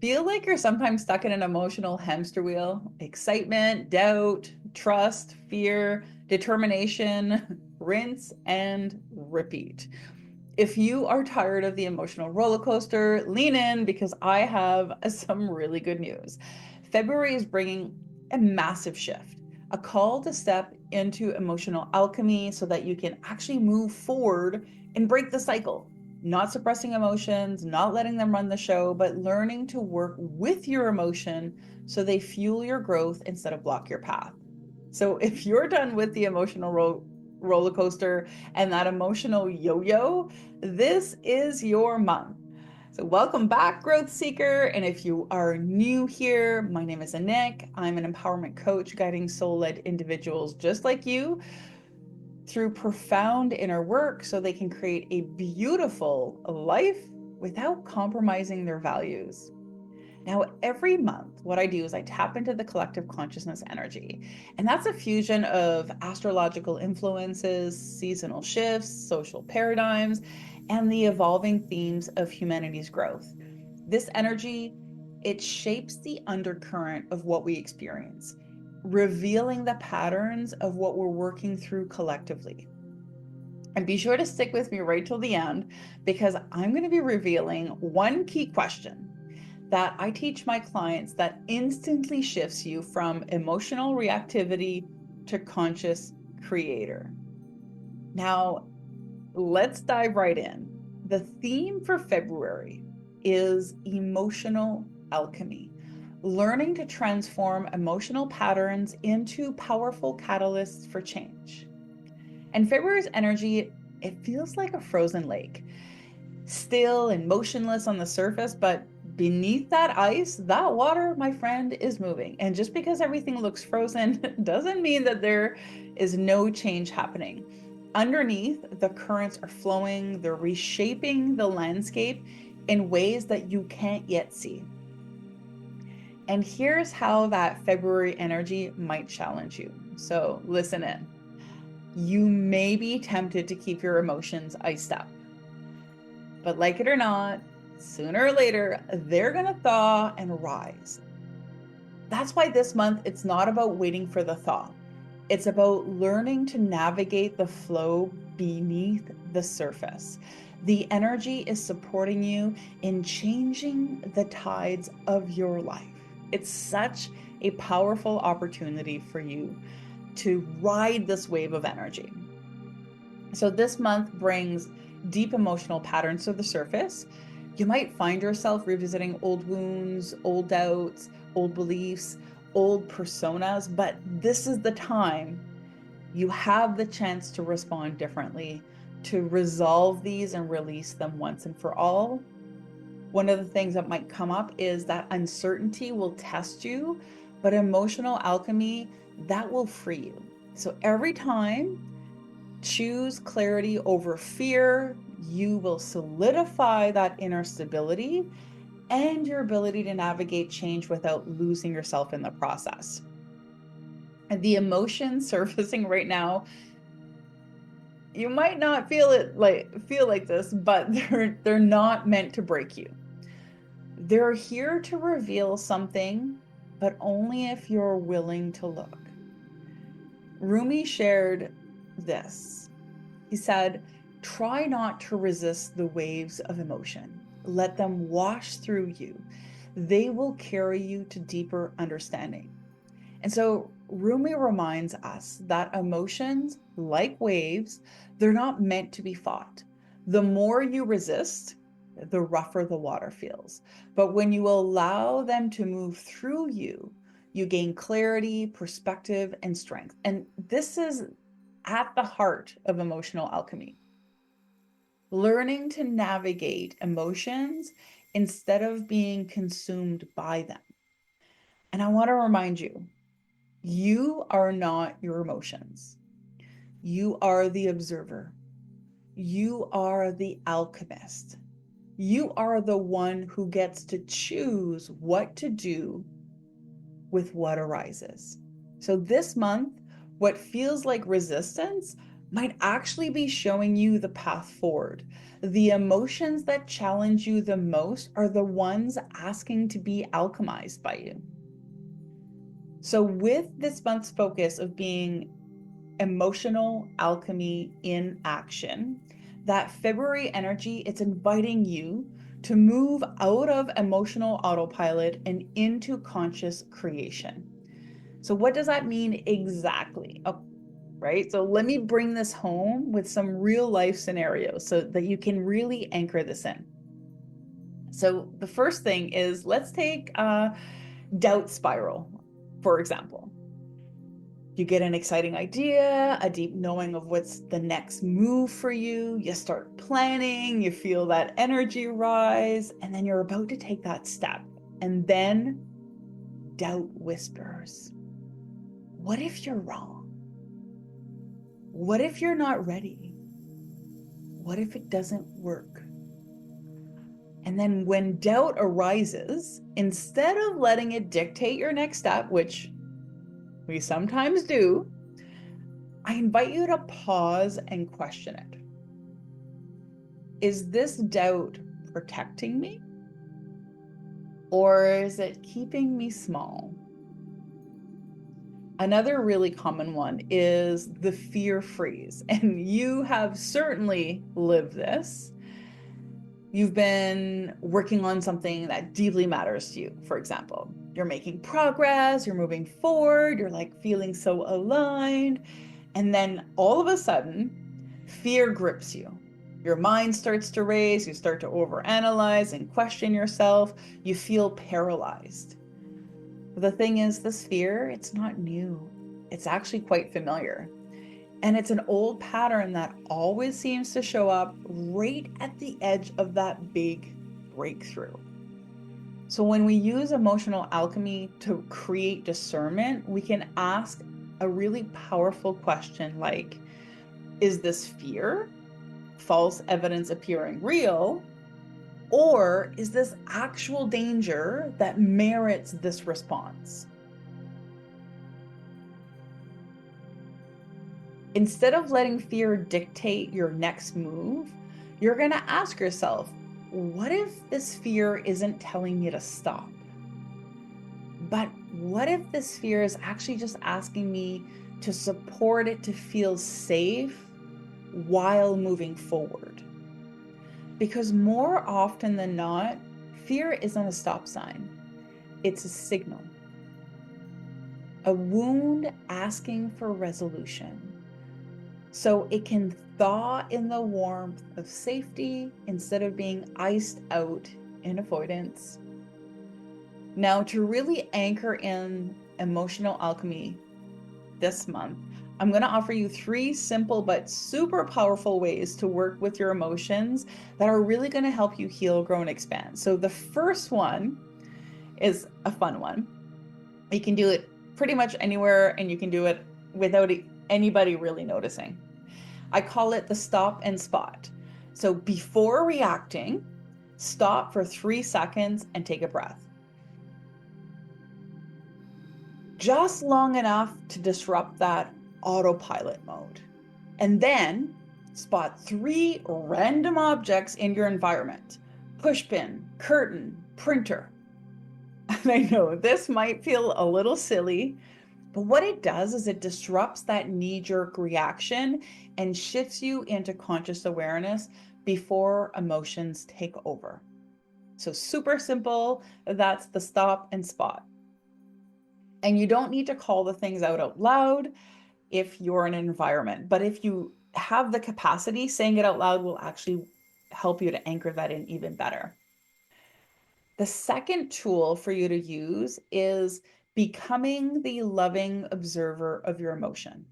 Feel like you're sometimes stuck in an emotional hamster wheel? Excitement, doubt, trust, fear, determination, rinse and repeat. If you are tired of the emotional roller coaster, lean in because I have some really good news. February is bringing a massive shift, a call to step into emotional alchemy so that you can actually move forward and break the cycle. Not suppressing emotions, not letting them run the show, but learning to work with your emotion so they fuel your growth instead of block your path. So if you're done with the emotional roller coaster and that emotional yo-yo, this is your month. So welcome back, growth seeker. And if you are new here, my name is Anik. I'm an empowerment coach guiding soul-led individuals just like you through profound inner work so they can create a beautiful life without compromising their values. Now, every month, what I do is I tap into the collective consciousness energy. And that's a fusion of astrological influences, seasonal shifts, social paradigms, and the evolving themes of humanity's growth. This energy, it shapes the undercurrent of what we experience, revealing the patterns of what we're working through collectively. And be sure to stick with me right till the end because I'm going to be revealing one key question that I teach my clients that instantly shifts you from emotional reactivity to conscious creator. Now, let's dive right in. The theme for February is emotional alchemy, learning to transform emotional patterns into powerful catalysts for change. And February's energy, it feels like a frozen lake, still and motionless on the surface, but beneath that ice, that water, my friend, is moving. And just because everything looks frozen doesn't mean that there is no change happening. Underneath, the currents are flowing, they're reshaping the landscape in ways that you can't yet see. And here's how that February energy might challenge you. So listen in. You may be tempted to keep your emotions iced up. But like it or not, sooner or later, they're going to thaw and rise. That's why this month, it's not about waiting for the thaw. It's about learning to navigate the flow beneath the surface. The energy is supporting you in changing the tides of your life. It's such a powerful opportunity for you to ride this wave of energy. So this month brings deep emotional patterns to the surface. You might find yourself revisiting old wounds, old doubts, old beliefs, old personas, but this is the time you have the chance to respond differently, to resolve these and release them once and for all. One of the things that might come up is that uncertainty will test you, but emotional alchemy, that will free you. So every time, choose clarity over fear. You will solidify that inner stability and your ability to navigate change without losing yourself in the process. And the emotions surfacing right now, you might not feel like this, but they're not meant to break you. They're here to reveal something, but only if you're willing to look. Rumi shared this. He said, try not to resist the waves of emotion. Let them wash through you. They will carry you to deeper understanding. And so Rumi reminds us that emotions, like waves, they're not meant to be fought. The more you resist, the rougher the water feels. But when you allow them to move through you, you gain clarity, perspective, and strength. And this is at the heart of emotional alchemy. Learning to navigate emotions instead of being consumed by them. And I want to remind you, you are not your emotions. You are the observer. You are the alchemist. You are the one who gets to choose what to do with what arises. So this month, what feels like resistance might actually be showing you the path forward. The emotions that challenge you the most are the ones asking to be alchemized by you. So with this month's focus of being emotional alchemy in action, that February energy, it's inviting you to move out of emotional autopilot and into conscious creation. So what does that mean exactly? Oh, right? So let me bring this home with some real life scenarios so that you can really anchor this in. So the first thing is, let's take a doubt spiral, for example. You get an exciting idea, a deep knowing of what's the next move for you. You start planning, you feel that energy rise, and then you're about to take that step. And then doubt whispers. What if you're wrong? What if you're not ready? What if it doesn't work? And then when doubt arises, instead of letting it dictate your next step, which we sometimes do, I invite you to pause and question it. Is this doubt protecting me? Or is it keeping me small? Another really common one is the fear freeze. And you have certainly lived this. You've been working on something that deeply matters to you, for example. You're making progress, you're moving forward, you're like feeling so aligned. And then all of a sudden, fear grips you. Your mind starts to race, you start to overanalyze and question yourself, you feel paralyzed. The thing is, this fear, it's not new. It's actually quite familiar. And it's an old pattern that always seems to show up right at the edge of that big breakthrough. So when we use emotional alchemy to create discernment, we can ask a really powerful question like, is this fear, false evidence appearing real, or is this actual danger that merits this response? Instead of letting fear dictate your next move, you're going to ask yourself, what if this fear isn't telling me to stop? But what if this fear is actually just asking me to support it to feel safe while moving forward? Because more often than not, fear isn't a stop sign. It's a signal. A wound asking for resolution. So it can thaw in the warmth of safety instead of being iced out in avoidance. Now, to really anchor in emotional alchemy this month, I'm going to offer you 3 simple but super powerful ways to work with your emotions that are really going to help you heal, grow, and expand. So the first one is a fun one. You can do it pretty much anywhere, and you can do it without anybody really noticing. I call it the stop and spot. So before reacting, stop for 3 seconds and take a breath. Just long enough to disrupt that autopilot mode. And then spot 3 random objects in your environment: pushpin, curtain, printer. And I know this might feel a little silly, but what it does is it disrupts that knee-jerk reaction and shifts you into conscious awareness before emotions take over. So super simple, that's the stop and spot. And you don't need to call the things out loud if you're in an environment, but if you have the capacity, saying it out loud will actually help you to anchor that in even better. The second tool for you to use is becoming the loving observer of your emotion.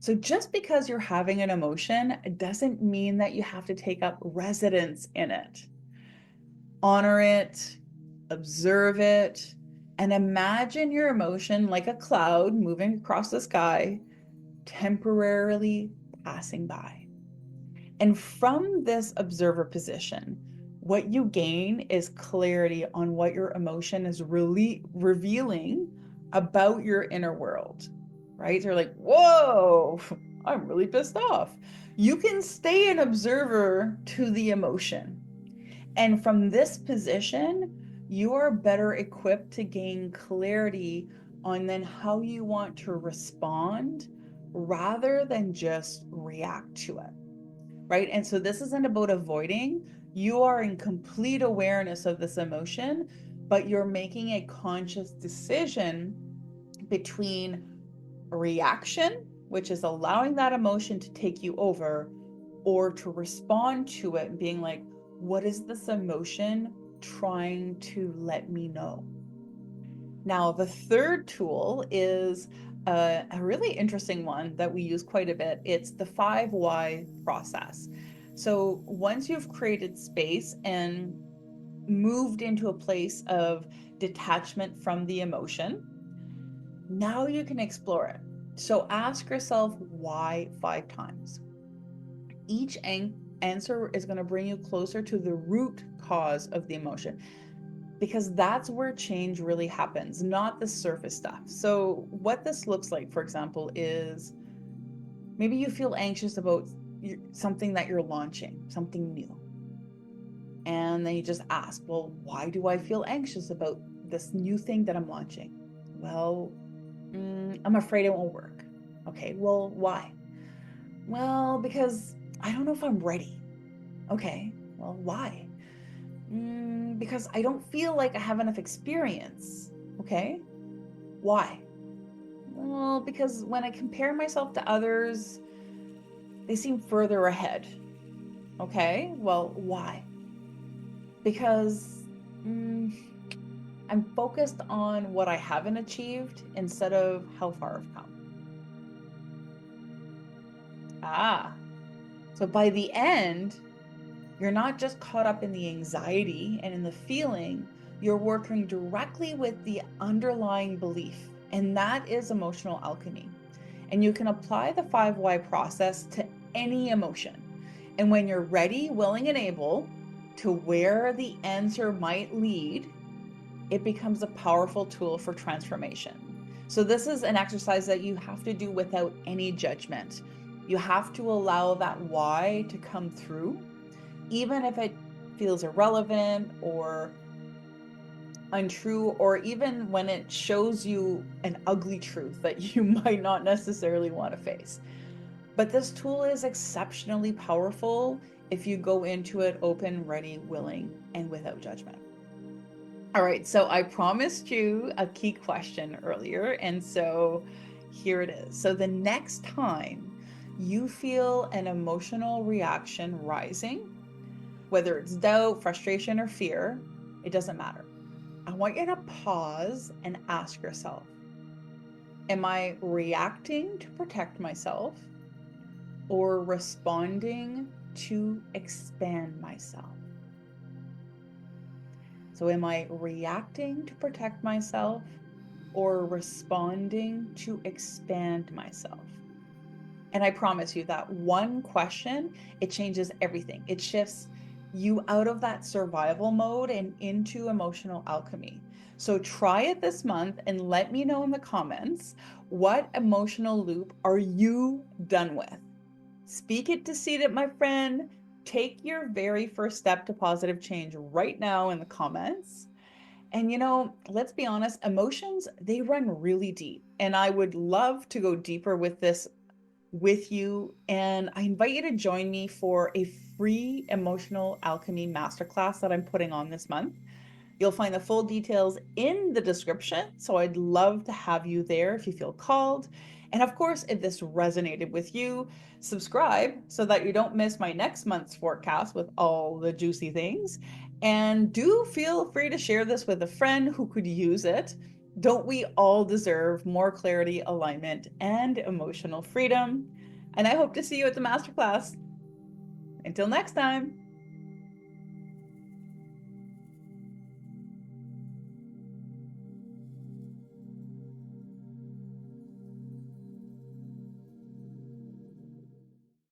So just because you're having an emotion doesn't mean that you have to take up residence in it. Honor it, observe it, and imagine your emotion like a cloud moving across the sky, temporarily passing by. And from this observer position, what you gain is clarity on what your emotion is really revealing about your inner world, right? They're like, whoa, I'm really pissed off. You can stay an observer to the emotion. And from this position, you are better equipped to gain clarity on then how you want to respond rather than just react to it, right? And so this isn't about avoiding. You are in complete awareness of this emotion, but you're making a conscious decision between reaction, which is allowing that emotion to take you over, or to respond to it and being like, what is this emotion trying to let me know? Now, the third tool is a really interesting one that we use quite a bit. It's the 5 why process. So once you've created space and moved into a place of detachment from the emotion, now you can explore it. So ask yourself why 5 times. Each answer is going to bring you closer to the root cause of the emotion, because that's where change really happens, not the surface stuff. So what this looks like, for example, is maybe you feel anxious about something that you're launching, something new. And then you just ask, well, why do I feel anxious about this new thing that I'm launching? Well, I'm afraid it won't work. Okay, well, why? Well, because I don't know if I'm ready. Okay, well, why? Because I don't feel like I have enough experience. Okay, why? Well, because when I compare myself to others, they seem further ahead. Okay, well, why? Because I'm focused on what I haven't achieved instead of how far I've come. So by the end, you're not just caught up in the anxiety and in the feeling, you're working directly with the underlying belief. And that is emotional alchemy. And you can apply the 5 why process to any emotion. And when you're ready, willing, and able to where the answer might lead, it becomes a powerful tool for transformation. So this is an exercise that you have to do without any judgment. You have to allow that why to come through, even if it feels irrelevant or untrue, or even when it shows you an ugly truth that you might not necessarily want to face. But this tool is exceptionally powerful if you go into it open, ready, willing, and without judgment. All right, so I promised you a key question earlier, and so here it is. So the next time you feel an emotional reaction rising, whether it's doubt, frustration, or fear, it doesn't matter. I want you to pause and ask yourself, am I reacting to protect myself or responding to expand myself? So am I reacting to protect myself or responding to expand myself? And I promise you that one question, it changes everything. It shifts you out of that survival mode and into emotional alchemy. So try it this month and let me know in the comments, what emotional loop are you done with? Speak it to seed it, my friend. Take your very first step to positive change right now in the comments. And let's be honest, emotions, they run really deep. And I would love to go deeper with this with you. And I invite you to join me for a free emotional alchemy masterclass that I'm putting on this month. You'll find the full details in the description. So I'd love to have you there if you feel called. And of course, if this resonated with you, subscribe so that you don't miss my next month's forecast with all the juicy things. And do feel free to share this with a friend who could use it. Don't we all deserve more clarity, alignment, and emotional freedom? And I hope to see you at the masterclass. Until next time.